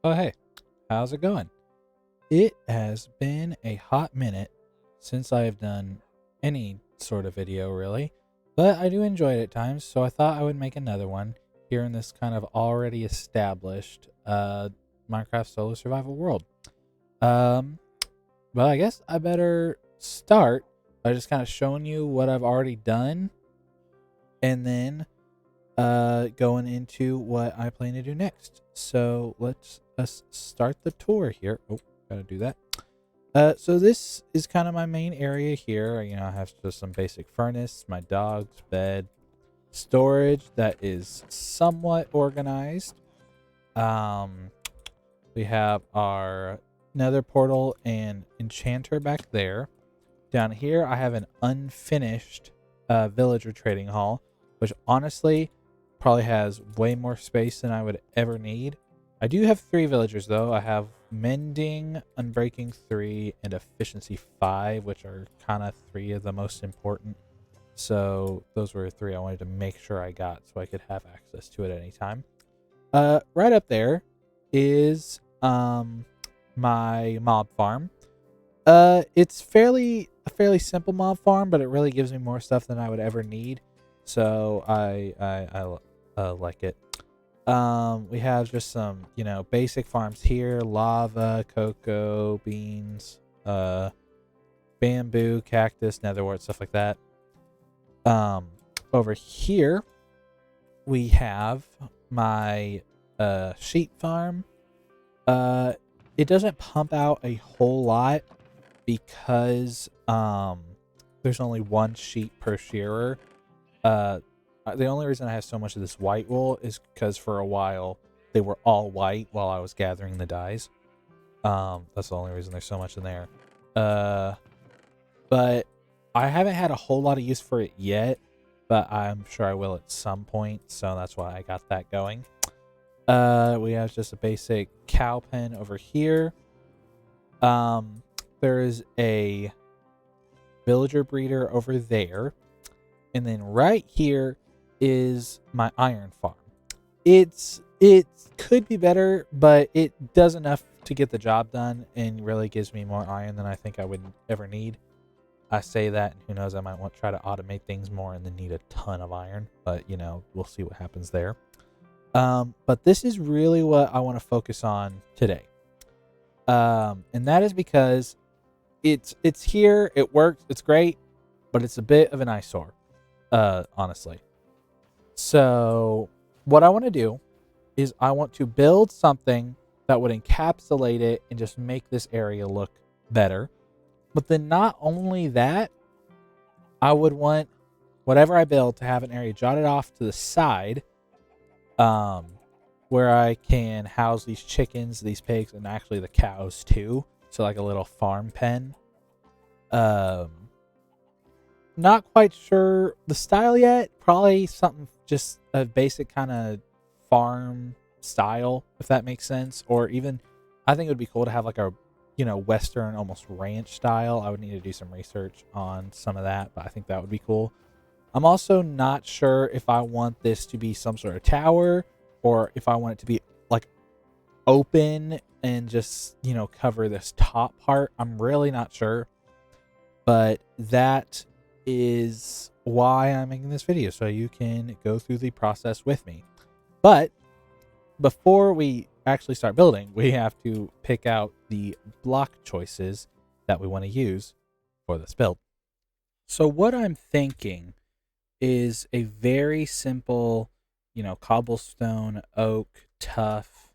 Oh, hey, how's it going? It has been a hot minute since I have done any sort of video, really, but I do enjoy it at times, so I thought I would make another one here in this kind of already established Minecraft solo survival world. Um, well, I guess I better start by just kind of showing you what I've already done and then going into what I plan to do next. So let's start the tour here. Oh, gotta do that. So this is kind of my main area here. I have just some basic furnace, my dog's bed, storage that is somewhat organized. Um, we have our nether portal and enchanter back there. Down here, I have an unfinished villager trading hall, which honestly probably has way more space than I would ever need. I do have 3 villagers though. I have mending, unbreaking 3, and efficiency 5, which are kind of 3 of the most important. So those were 3 I wanted to make sure I got so I could have access to it at any time. Right up there is my mob farm. It's a fairly simple mob farm, but it really gives me more stuff than I would ever need. So I like it. We have just some, basic farms here: lava, cocoa, beans, bamboo, cactus, netherwort, stuff like that. Um, Over here we have my sheep farm. Uh, it doesn't pump out a whole lot because there's only 1 sheep per shearer. Uh, the only reason I have so much of this white wool is because for a while they were all white while I was gathering the dyes. That's the only reason there's so much in there. Uh, but I haven't had a whole lot of use for it yet, but I'm sure I will at some point. So that's why I got that going. We have just a basic cow pen over here. Um, there is a villager breeder over there, and then right here is my iron farm. It could be better, but it does enough to get the job done and really gives me more iron than I think I would ever need. I say that, and who knows, I might want to try to automate things more and then need a ton of iron, but we'll see what happens there. But this is really what I want to focus on today. And that is because it's here, it works, it's great, but it's a bit of an eyesore, honestly. So what I want to do is I want to build something that would encapsulate it and just make this area look better. But then not only that, I would want whatever I build to have an area jotted off to the side, um, where I can house these chickens, these pigs, and actually the cows too. So like a little farm pen. Um, Not quite sure the style yet. Probably something just a basic kind of farm style, if that makes sense. Or even, I think it would be cool to have like a, Western almost ranch style. I would need to do some research on some of that, but I think that would be cool. I'm also not sure if I want this to be some sort of tower or if I want it to be like open and just, cover this top part. I'm really not sure, but that is why I'm making this video, so you can go through the process with me. But before we actually start building, we have to pick out the block choices that we want to use for this build. So what I'm thinking is a very simple, cobblestone, oak, tough,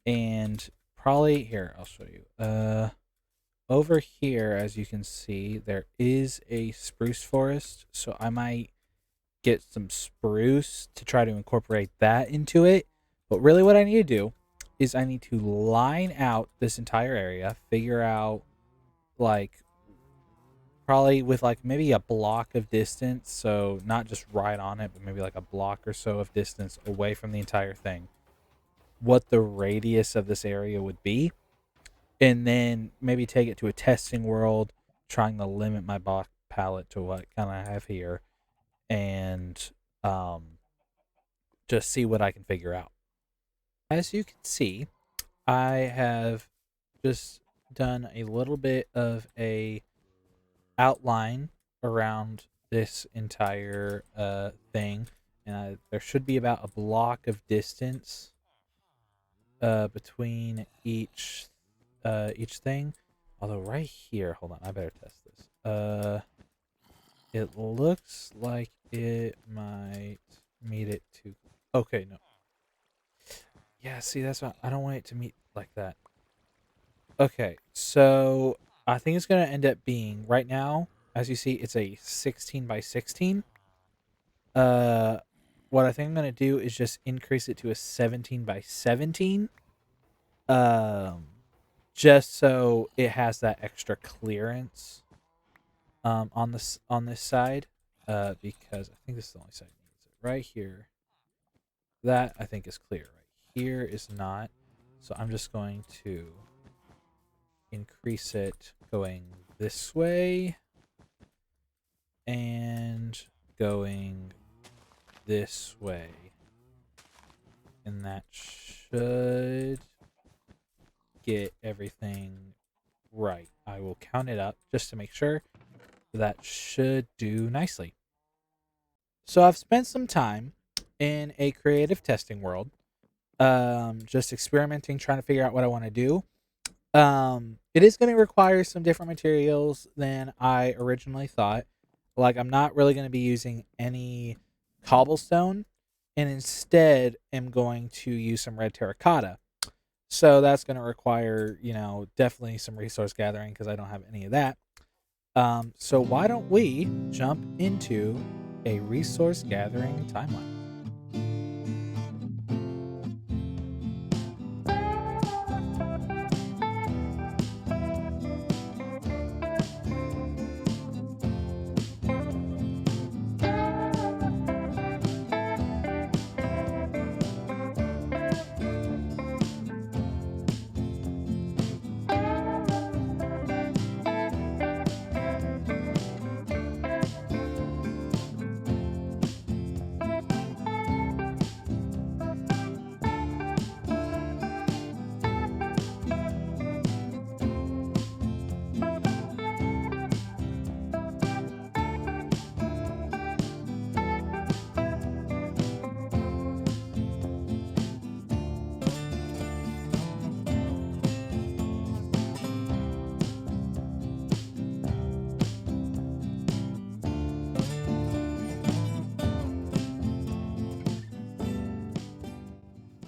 and probably here, I'll show you. Over here, as you can see, there is a spruce forest, so I might get some spruce to try to incorporate that into it. But really what I need to do is I need to line out this entire area, figure out like probably with like maybe a block of distance, so not just right on it, but maybe like a block or so of distance away from the entire thing, what the radius of this area would be, and then maybe take it to a testing world, trying to limit my block palette to what kind of I have here, and um, just see what I can figure out. As you can see, I have just done a little bit of a outline around this entire thing, and there should be about a block of distance between each thing. Although right here, hold on, I better test this. It looks like it might meet it too. Okay, no. Yeah, see, that's what I don't want it to meet like that. Okay, so I think it's gonna end up being right now. As you see, it's a 16 by 16. Uh, what I think I'm gonna do is just increase it to a 17 by 17. Um, just so it has that extra clearance on this side, because I think this is the only side that needs it. Right here, that I think is clear. Right here is not, so I'm just going to increase it going this way and going this way, and that should get everything right. I will count it up just to make sure. That should do nicely. So I've spent some time in a creative testing world, just experimenting, trying to figure out what I want to do. It is going to require some different materials than I originally thought. Like, I'm not really going to be using any cobblestone, and instead am going to use some red terracotta. So that's going to require, definitely some resource gathering because I don't have any of that. So why don't we jump into a resource gathering timeline?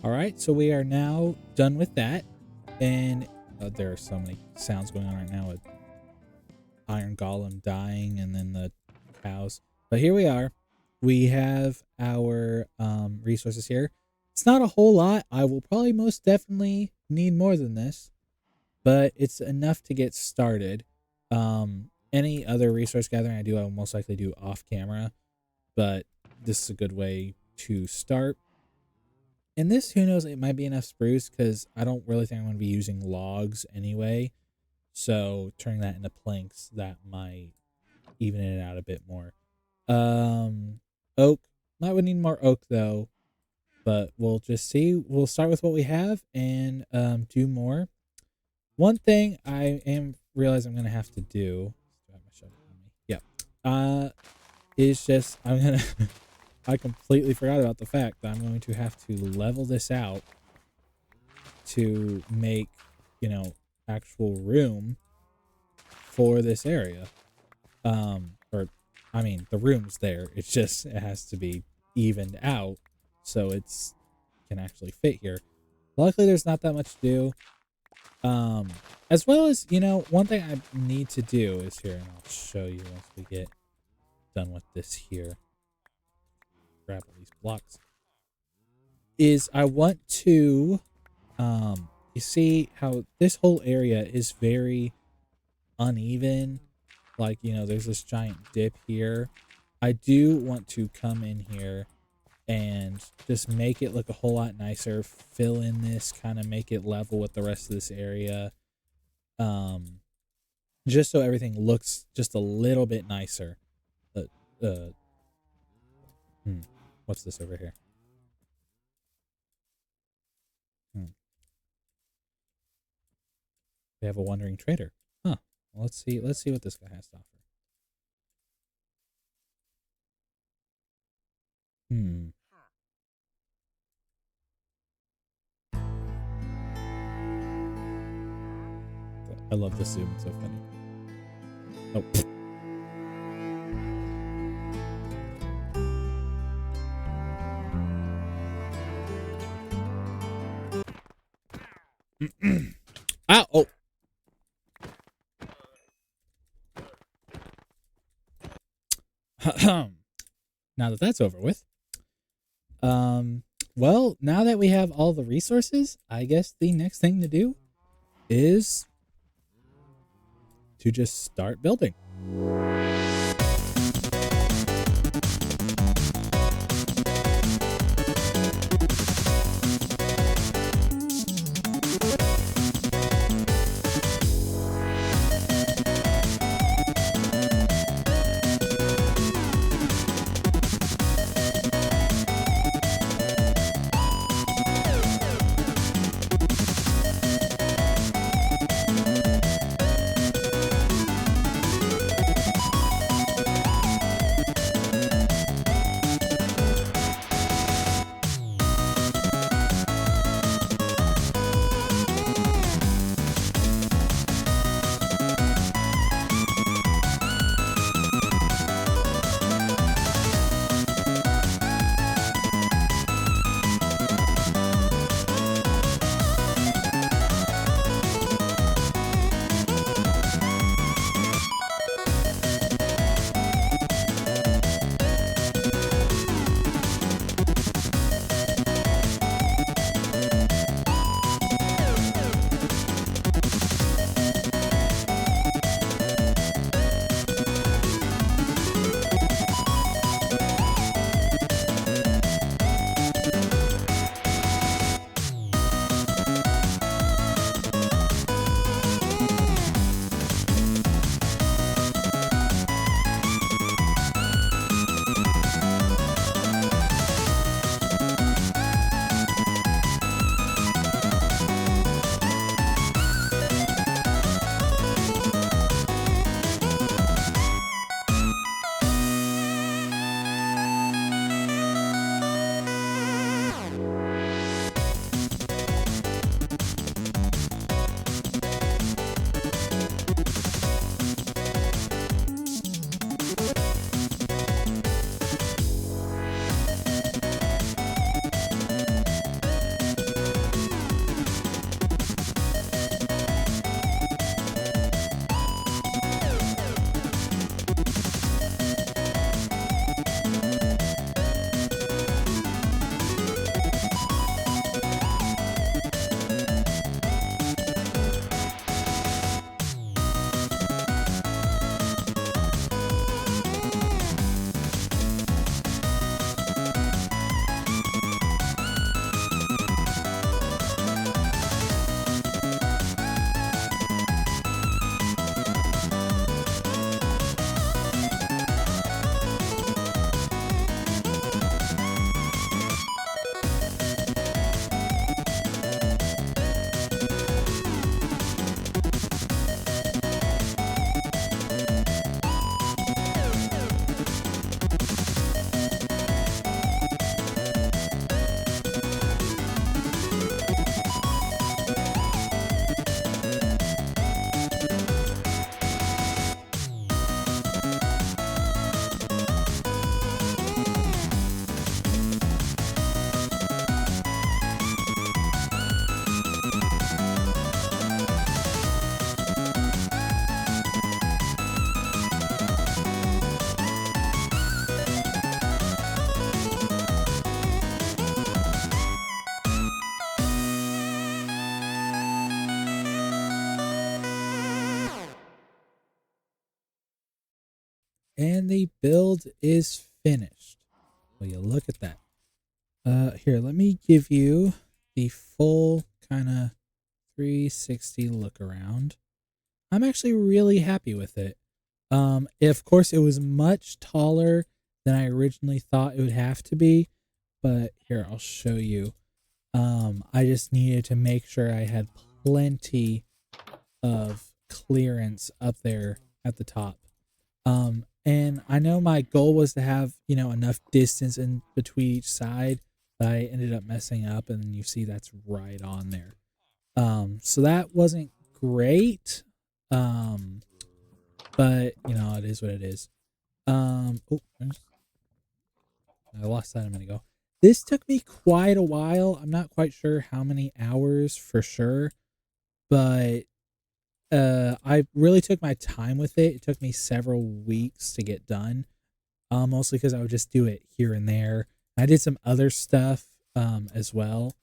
All right, so we are now done with that, and there are so many sounds going on right now with Iron Golem dying and then the cows. But here we are. We have our resources here. It's not a whole lot. I will probably most definitely need more than this, but it's enough to get started. Any other resource gathering I do, I will most likely do off camera, but this is a good way to start. And this, who knows, it might be enough spruce because I don't really think I'm going to be using logs anyway. So turning that into planks, that might even it out a bit more. Oak. Might would need more oak though, but we'll just see. We'll start with what we have and do more. One thing I am realize I'm gonna have to do. Yeah. Is just I'm gonna. I completely forgot about the fact that I'm going to have to level this out to make, actual room for this area. Or I mean, the room's there. It's just it has to be evened out so it's can actually fit here. Luckily, there's not that much to do. As well as, one thing I need to do is here, and I'll show you once we get done with this here. Grab all these blocks. Is I want to, you see how this whole area is very uneven. Like, there's this giant dip here. I do want to come in here and just make it look a whole lot nicer, fill in this, kind of make it level with the rest of this area. Just so everything looks just a little bit nicer. Uh, uh, what's this over here? They have a wandering trader. Huh. Well, let's see. Let's see what this guy has to offer. Hmm. I love this zoom. It's so funny. Oh. Ah, oh. Now that that's over with. Well, now that we have all the resources, I guess the next thing to do is to just start building. And the build is finished. Will you look at that? Here, let me give you the full kind of 360 look around. I'm actually really happy with it. Of course, it was much taller than I originally thought it would have to be, but here, I'll show you. I just needed to make sure I had plenty of clearance up there at the top. And I know my goal was to have, you know, enough distance in between each side, but I ended up messing up, and you see that's right on there. So that wasn't great. But you know, it is what it is. I lost that a minute ago. This took me quite a while. I'm not quite sure how many hours for sure, but I really took my time with it. It took me several weeks to get done. Mostly because I would just do it here and there. I did some other stuff as well.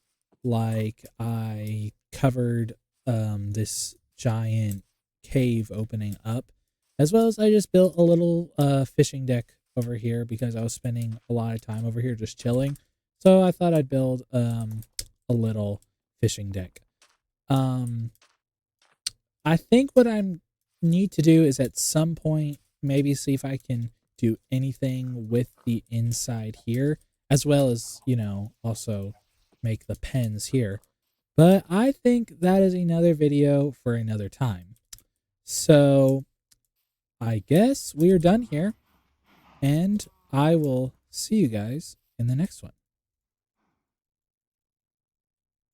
Like I covered this giant cave opening up, as well as I just built a little fishing deck over here because I was spending a lot of time over here just chilling. So I thought I'd build a little fishing deck. I think what I need to do is at some point maybe see if I can do anything with the inside here, as well as, you know, also make the pens here. But I think that is another video for another time. So I guess we are done here, and I will see you guys in the next one.